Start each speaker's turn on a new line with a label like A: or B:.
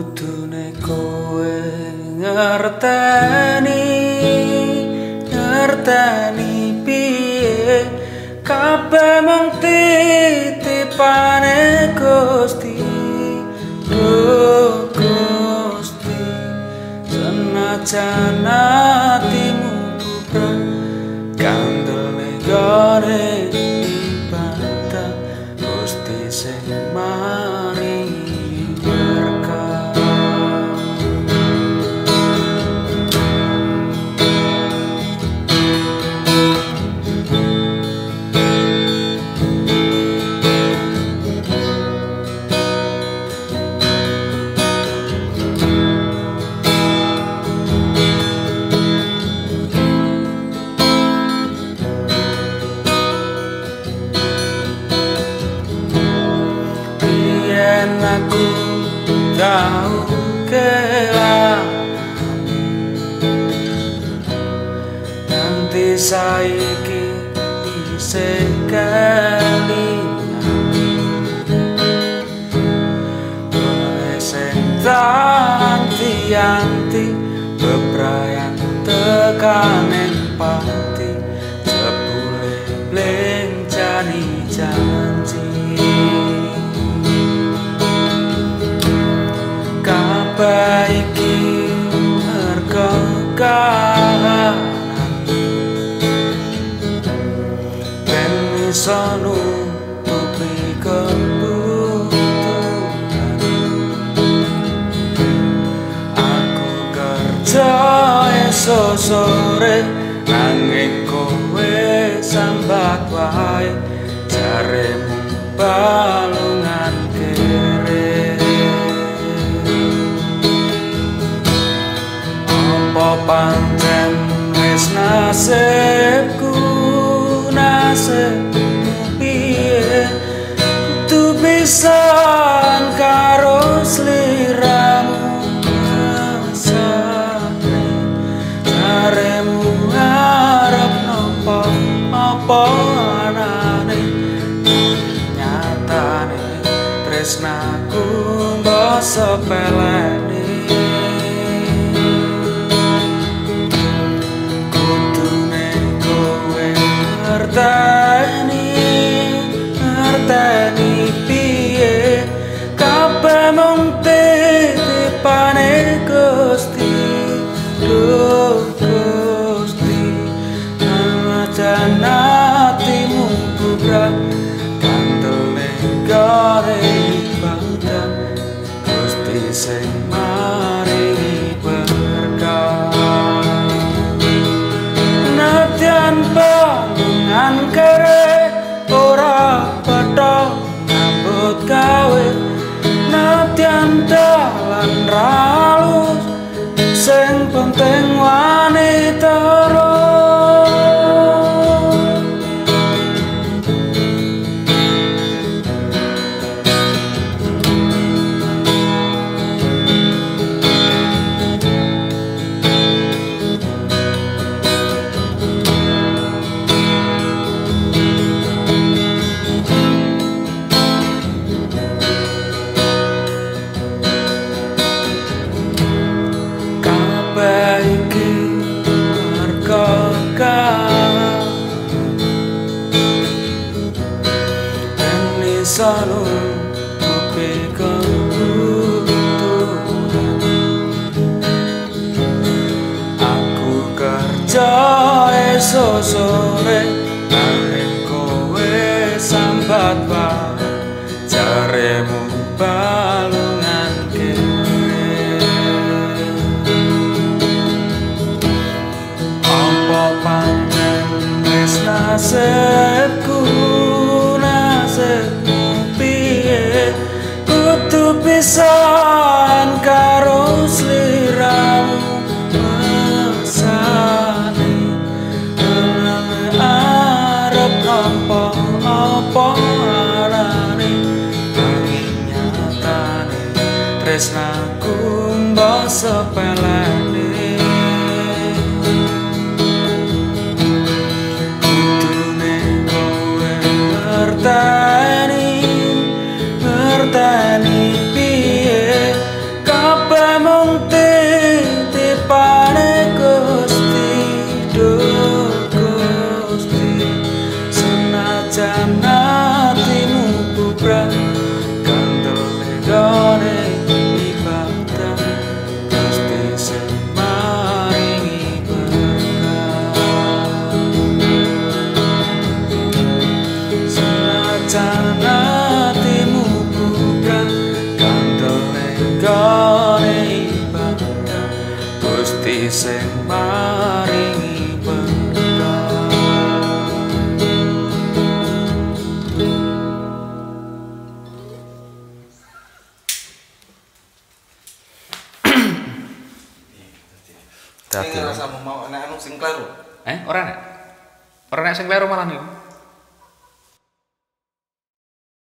A: Kudune kowe ngerteni piye kabeh mung titipane Gusti. Gusti senajan atimu bubrah kandel negare ibadah Gusti sing maringi berkah. Aku tahu kelani nanti saiki isih kelingan sing tanti-anti bebrayan tekanen pati jebule blencani janji. Kabeh iki merga kahanan ben iso nutupi kebutuhan. Aku kerja esuk sore nanging kowe sambat wae jaremu balungan kere. Apa pancen wis nasibku piye kudu pisan karo sliramu mesane jaremu arep nopo apa anane nyatane tresnaku mbok sepeleni. Ngerteni piye kabeh mung titipane Gusti. Gusti senajan atimu bubrah kandel negare ibadah Gusti sing maringi berkah. Nadyan balungan kere ora padha nyambut gawe, nadyan dalan ralus sing penting wani terus. Baiki merkokan ini selalu kopi kebutuhan. Aku kerja esok sore nanging kowe sambat wae jaremu balungan kere. Pancen wis nasibku piye kudu pisan karo sliramu mesane arep apa arane nanging nyatane tresnaku mbok sepeleni. Ngerteni piye kabeh Dadi
B: rasamu mau nek anu sing kleru.
A: ora nek sing kleru malah niku.